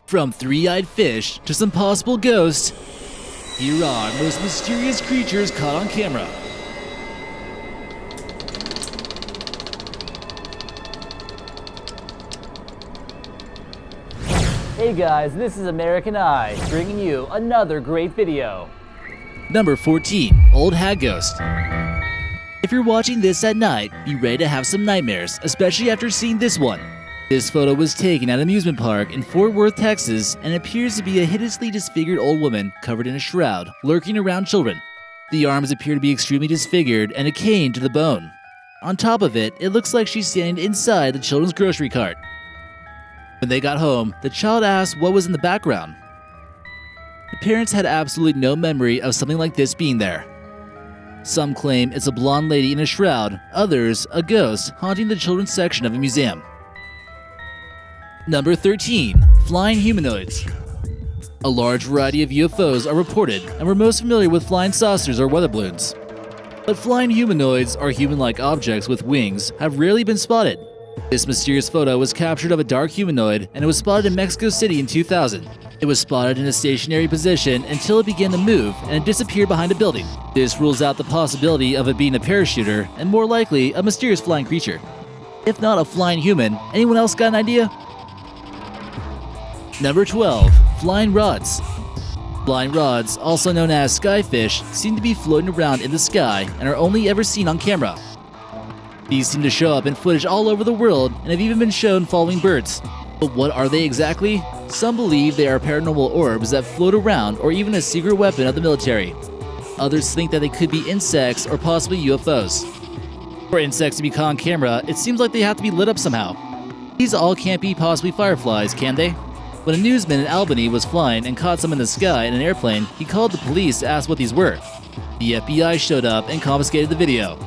From three-eyed fish to some possible ghosts, here are most mysterious creatures caught on camera. Hey guys, this is American Eye, bringing you another great video. Number 14, Old Hag Ghost. If you're watching this at night, be ready to have some nightmares, especially after seeing this one. This photo was taken at an amusement park in Fort Worth, Texas, and appears to be a hideously disfigured old woman covered in a shroud, lurking around children. The arms appear to be extremely disfigured and a cane to the bone. On top of it, it looks like she's standing inside the children's grocery cart. When they got home, the child asked what was in the background. The parents had absolutely no memory of something like this being there. Some claim it's a blonde lady in a shroud, others a ghost haunting the children's section of a museum. Number 13, Flying Humanoids. A large variety of UFOs are reported, and we're most familiar with flying saucers or weather balloons. But flying humanoids, or human-like objects with wings, have rarely been spotted. This mysterious photo was captured of a dark humanoid, and it was spotted in Mexico City in 2000. It was spotted in a stationary position until it began to move, and it disappeared behind a building. This rules out the possibility of it being a parachuter, and more likely, a mysterious flying creature. If not a flying human, anyone else got an idea? Number 12, Flying Rods. Flying rods, also known as skyfish, seem to be floating around in the sky and are only ever seen on camera. These seem to show up in footage all over the world and have even been shown following birds. But what are they exactly? Some believe they are paranormal orbs that float around or even a secret weapon of the military. Others think that they could be insects or possibly UFOs. For insects to be caught on camera, it seems like they have to be lit up somehow. These all can't be possibly fireflies, can they? When a newsman in Albany was flying and caught some in the sky in an airplane, he called the police to ask what these were. The FBI showed up and confiscated the video.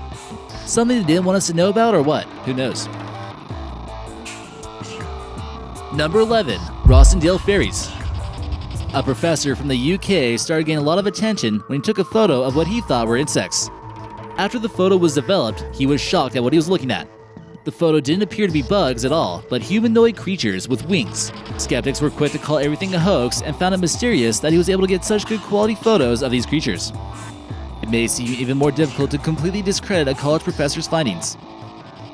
Something they didn't want us to know about or what? Who knows? Number 11, Rossendale Fairies. A professor from the UK started getting a lot of attention when he took a photo of what he thought were insects. After the photo was developed, he was shocked at what he was looking at. The photo didn't appear to be bugs at all, but humanoid creatures with wings. Skeptics were quick to call everything a hoax and found it mysterious that he was able to get such good quality photos of these creatures. It may seem even more difficult to completely discredit a college professor's findings.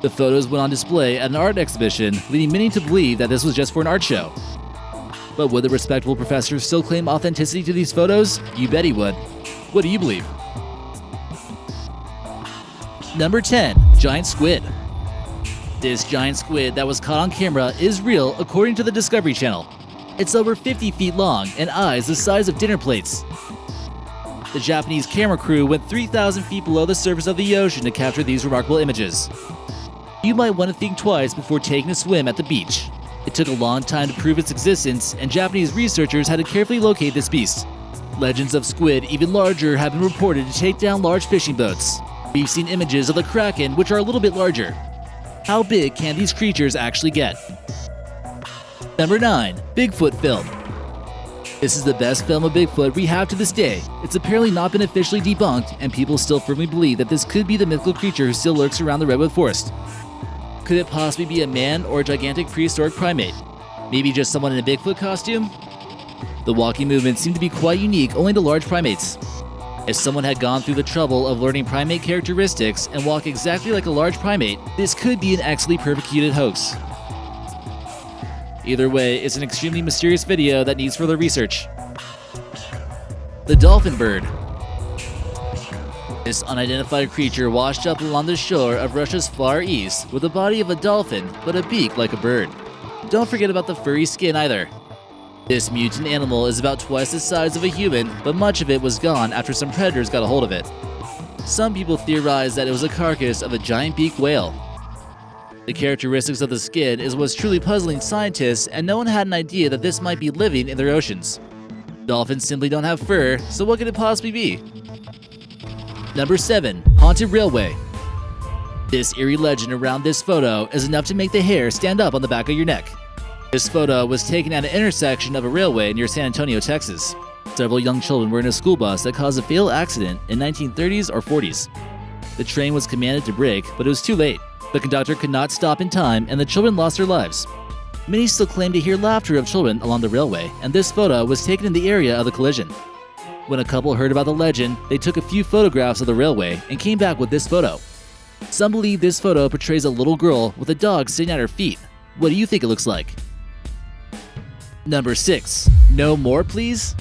The photos went on display at an art exhibition, leading many to believe that this was just for an art show. But would the respectable professor still claim authenticity to these photos? You bet he would. What do you believe? Number 10, Giant Squid. This giant squid that was caught on camera is real according to the Discovery Channel. It's over 50 feet long and eyes the size of dinner plates. The Japanese camera crew went 3,000 feet below the surface of the ocean to capture these remarkable images. You might want to think twice before taking a swim at the beach. It took a long time to prove its existence, and Japanese researchers had to carefully locate this beast. Legends of squid even larger have been reported to take down large fishing boats. We've seen images of the kraken, which are a little bit larger. How big can these creatures actually get? Number 9, Bigfoot Film. This is the best film of Bigfoot we have to this day. It's apparently not been officially debunked, and people still firmly believe that this could be the mythical creature who still lurks around the redwood forest. Could it possibly be a man or a gigantic prehistoric primate? Maybe just someone in a Bigfoot costume? The walking movements seem to be quite unique only to large primates. If someone had gone through the trouble of learning primate characteristics and walk exactly like a large primate, this could be an excellently persecuted hoax. Either way, it's an extremely mysterious video that needs further research. The Dolphin Bird. This unidentified creature washed up along the shore of Russia's Far East with the body of a dolphin but a beak like a bird. Don't forget about the furry skin either. This mutant animal is about twice the size of a human, but much of it was gone after some predators got a hold of it. Some people theorize that it was a carcass of a giant beaked whale. The characteristics of the skin is what's truly puzzling scientists, and no one had an idea that this might be living in their oceans. Dolphins simply don't have fur, so what could it possibly be? Number 7, Haunted Railway. This eerie legend around this photo is enough to make the hair stand up on the back of your neck. This photo was taken at an intersection of a railway near San Antonio, Texas. Several young children were in a school bus that caused a fatal accident in 1930s or 40s. The train was commanded to brake, but it was too late. The conductor could not stop in time, and the children lost their lives. Many still claim to hear laughter of children along the railway, and this photo was taken in the area of the collision. When a couple heard about the legend, they took a few photographs of the railway and came back with this photo. Some believe this photo portrays a little girl with a dog sitting at her feet. What do you think it looks like? Number 6. No more, please?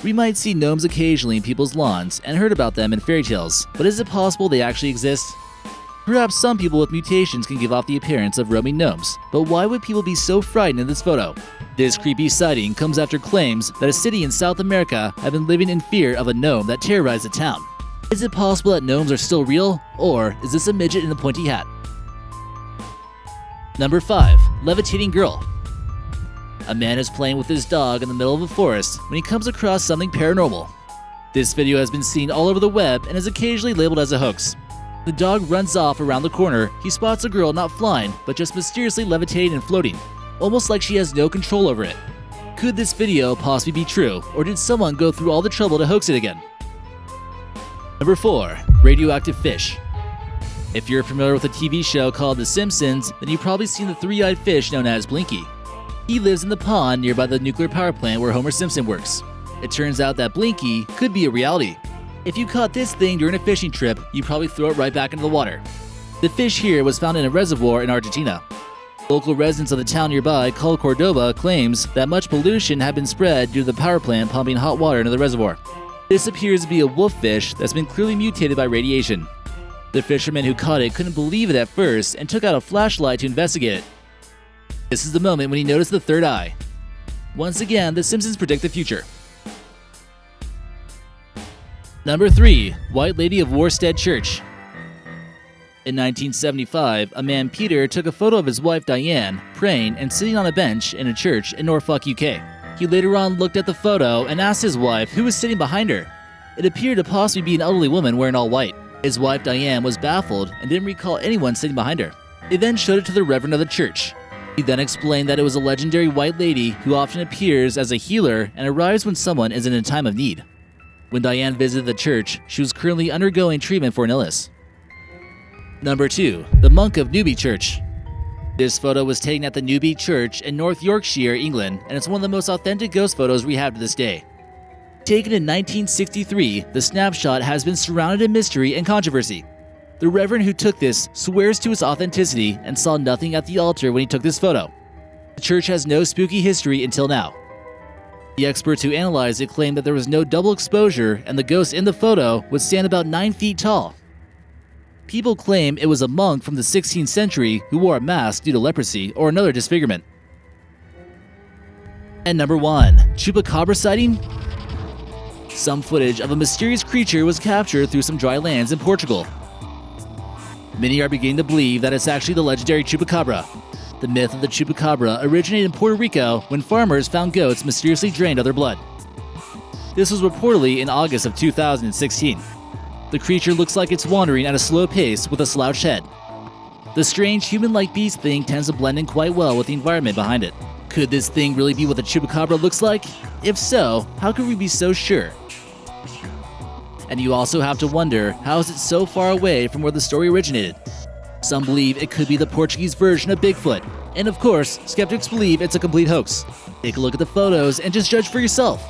We might see gnomes occasionally in people's lawns and heard about them in fairy tales, but is it possible they actually exist? Perhaps some people with mutations can give off the appearance of roaming gnomes, but why would people be so frightened in this photo? This creepy sighting comes after claims that a city in South America had been living in fear of a gnome that terrorized the town. Is it possible that gnomes are still real, or is this a midget in a pointy hat? Number 5. Levitating Girl. A man is playing with his dog in the middle of a forest when he comes across something paranormal. This video has been seen all over the web and is occasionally labeled as a hoax. The dog runs off around the corner. He spots a girl not flying, but just mysteriously levitating and floating, almost like she has no control over it. Could this video possibly be true, or did someone go through all the trouble to hoax it again? Number 4. Radioactive Fish. If you're familiar with a TV show called The Simpsons, then you've probably seen the three-eyed fish known as Blinky. He lives in the pond nearby the nuclear power plant where Homer Simpson works. It turns out that Blinky could be a reality. If you caught this thing during a fishing trip, you'd probably throw it right back into the water. The fish here was found in a reservoir in Argentina. Local residents of the town nearby, called Cordoba, claims that much pollution had been spread due to the power plant pumping hot water into the reservoir. This appears to be a wolf fish that's been clearly mutated by radiation. The fisherman who caught it couldn't believe it at first and took out a flashlight to investigate it. This is the moment when he noticed the third eye. Once again, the Simpsons predict the future. Number 3. White Lady of Worstead Church. In 1975, a man, Peter, took a photo of his wife, Diane, praying and sitting on a bench in a church in Norfolk, UK. He later on looked at the photo and asked his wife who was sitting behind her. It appeared to possibly be an elderly woman wearing all white. His wife, Diane, was baffled and didn't recall anyone sitting behind her. He then showed it to the reverend of the church. He then explained that it was a legendary white lady who often appears as a healer and arrives when someone is in a time of need. When Diane visited the church, she was currently undergoing treatment for an illness. Number 2. The Monk of Newby Church. This photo was taken at the Newby Church in North Yorkshire, England, and it's one of the most authentic ghost photos we have to this day. Taken in 1963, the snapshot has been surrounded in mystery and controversy. The reverend who took this swears to its authenticity and saw nothing at the altar when he took this photo. The church has no spooky history until now. The experts who analyzed it claimed that there was no double exposure and the ghost in the photo would stand about 9 feet tall. People claim it was a monk from the 16th century who wore a mask due to leprosy or another disfigurement. And number 1. Chupacabra sighting? Some footage of a mysterious creature was captured through some dry lands in Portugal. Many are beginning to believe that it's actually the legendary Chupacabra. The myth of the Chupacabra originated in Puerto Rico when farmers found goats mysteriously drained of their blood. This was reportedly in August of 2016. The creature looks like it's wandering at a slow pace with a slouched head. The strange human-like beast thing tends to blend in quite well with the environment behind it. Could this thing really be what the Chupacabra looks like? If so, how could we be so sure? And you also have to wonder, how is it so far away from where the story originated? Some believe it could be the Portuguese version of Bigfoot. And of course, skeptics believe it's a complete hoax. Take a look at the photos and just judge for yourself.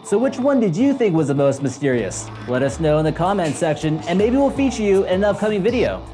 So which one did you think was the most mysterious? Let us know in the comments section and maybe we'll feature you in an upcoming video.